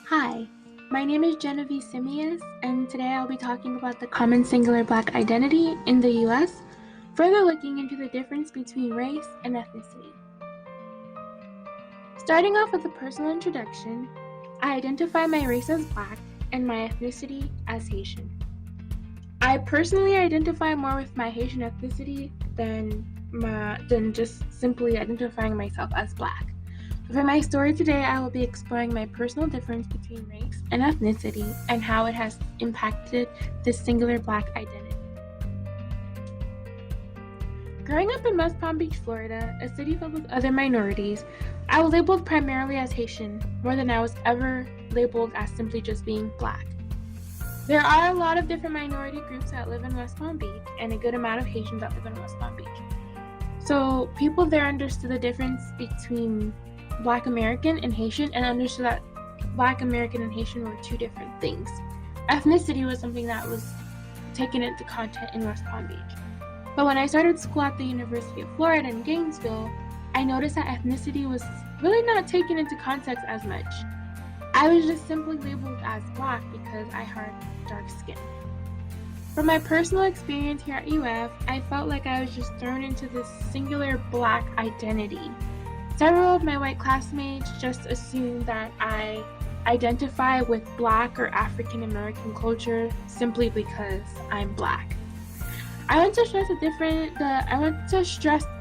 Hi, my name is Genevieve Simius, and today I'll be talking about the common singular Black identity in the U.S., further looking into the difference between race and ethnicity. Starting off with a personal introduction, I identify my race as Black and my ethnicity as Haitian. I personally identify more with my Haitian ethnicity than just simply identifying myself as Black. For my story today, I will be exploring my personal difference between race and ethnicity and how it has impacted this singular Black identity. Growing up in West Palm Beach, Florida, a city filled with other minorities, I was labeled primarily as Haitian more than I was ever labeled as simply just being Black. There are a lot of different minority groups that live in West Palm Beach and a good amount of Haitians that live in West Palm Beach. So people there understood the difference between Black American and Haitian and understood that Black American and Haitian were two different things. Ethnicity was something that was taken into content in West Palm Beach. But when I started school at the University of Florida in Gainesville, I noticed that ethnicity was really not taken into context as much. I was just simply labeled as Black because I had dark skin. From my personal experience here at UF, I felt like I was just thrown into this singular Black identity. Several of my white classmates just assumed that I identify with Black or African American culture simply because I'm Black. I want to stress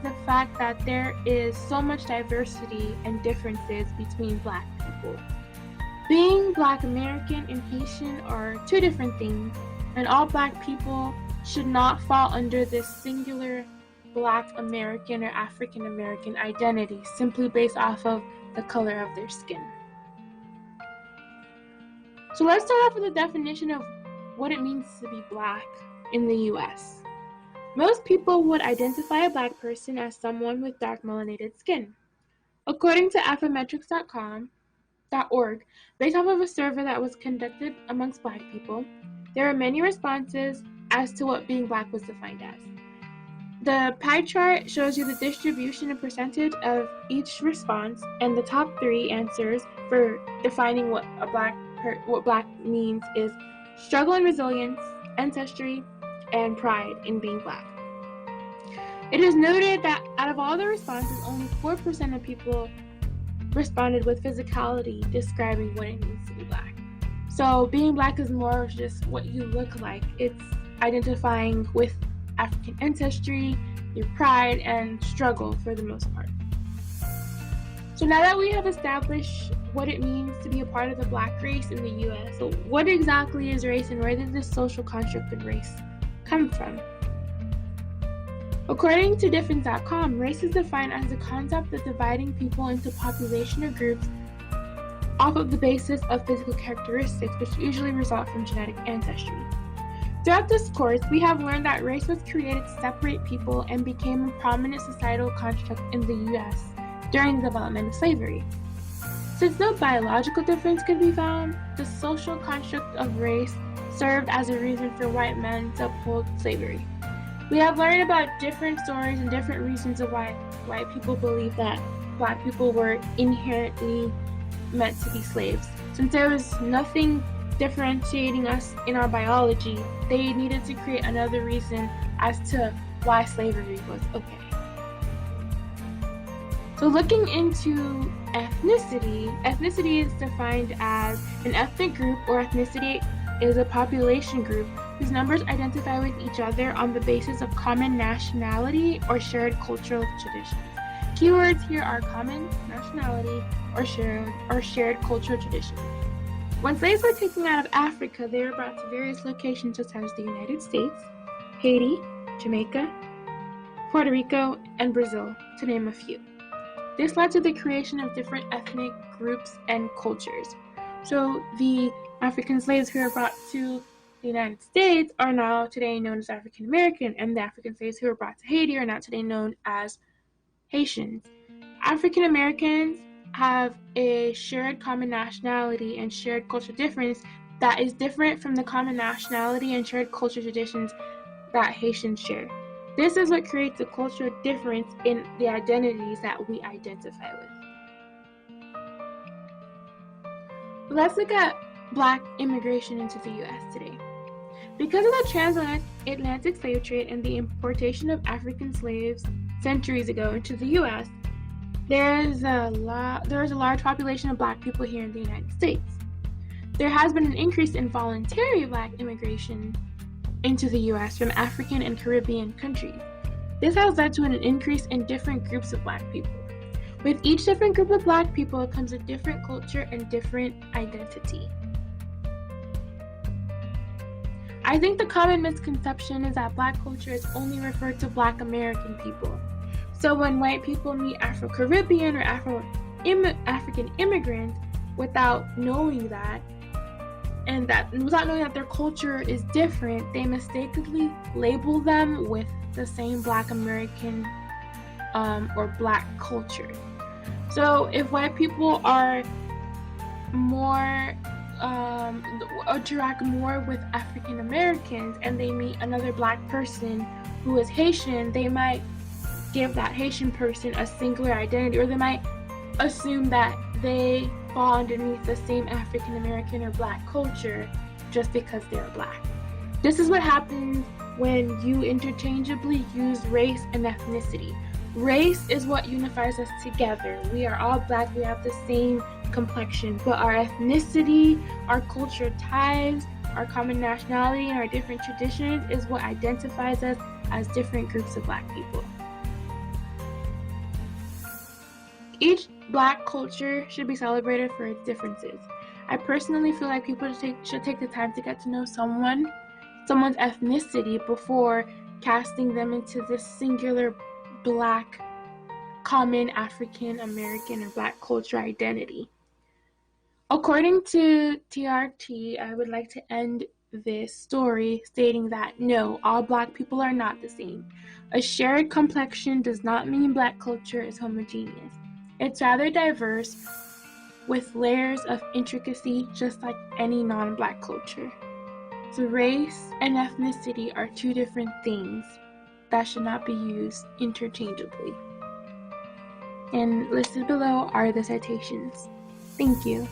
the fact that there is so much diversity and differences between Black people. Being Black American and Haitian are two different things, and all Black people should not fall under this singular Black American or African American identity simply based off of the color of their skin. So let's start off with a definition of what it means to be Black in the US. Most people would identify a Black person as someone with dark melanated skin. According to Afrometrics.org, based off of a survey that was conducted amongst Black people, there are many responses as to what being Black was defined as. The pie chart shows you the distribution and percentage of each response, and the top three answers for defining what Black means is struggle and resilience, ancestry, and pride in being Black. It is noted that out of all the responses, only 4% of people responded with physicality describing what it means to be Black. So being Black is more of just what you look like. It's identifying with African ancestry, your pride, and struggle for the most part. So now that we have established what it means to be a part of the Black race in the US, so what exactly is race and where did this social construct of race come from? According to Difference.com, race is defined as the concept of dividing people into population or groups off of the basis of physical characteristics, which usually result from genetic ancestry. Throughout this course, we have learned that race was created to separate people and became a prominent societal construct in the U.S. during the development of slavery. Since no biological difference could be found, the social construct of race served as a reason for white men to uphold slavery. We have learned about different stories and different reasons of why white people believe that Black people were inherently meant to be slaves. Since there was nothing differentiating us in our biology, they needed to create another reason as to why slavery was okay. So looking into ethnicity is defined as an ethnic group, or ethnicity is a population group whose members identify with each other on the basis of common nationality or shared cultural traditions. Keywords here are common nationality or shared cultural traditions. When slaves were taken out of Africa, they were brought to various locations such as the United States, Haiti, Jamaica, Puerto Rico, and Brazil, to name a few. This led to the creation of different ethnic groups and cultures. So the African slaves who were brought to the United States are now today known as African American, and the African slaves who were brought to Haiti are now today known as Haitians. African Americans have a shared common nationality and shared cultural difference that is different from the common nationality and shared cultural traditions that Haitians share. This is what creates a cultural difference in the identities that we identify with. Let's look at Black immigration into the U.S. today. Because of the transatlantic slave trade and the importation of African slaves centuries ago into the U.S., there is a large population of Black people here in the United States. There has been an increase in voluntary Black immigration into the U.S. from African and Caribbean countries. This has led to an increase in different groups of Black people. With each different group of Black people comes a different culture and different identity. I think the common misconception is that Black culture is only referred to Black American people. So when white people meet Afro-Caribbean or African immigrants without knowing that their culture is different, they mistakenly label them with the same Black American or Black culture. So if white people are more interact more with African Americans and they meet another Black person who is Haitian, they might give that Haitian person a singular identity, or they might assume that they fall underneath the same African American or Black culture just because they're Black. This is what happens when you interchangeably use race and ethnicity. Race is what unifies us together. We are all Black, we have the same complexion, but our ethnicity, our culture ties, our common nationality, and our different traditions is what identifies us as different groups of Black people. Each Black culture should be celebrated for its differences. I personally feel like people should take the time to get to know someone's ethnicity before casting them into this singular Black, common African American or Black culture identity. According to TRT, I would like to end this story stating that no, all Black people are not the same. A shared complexion does not mean Black culture is homogeneous. It's rather diverse with layers of intricacy, just like any non-Black culture. So race and ethnicity are two different things that should not be used interchangeably. And listed below are the citations. Thank you.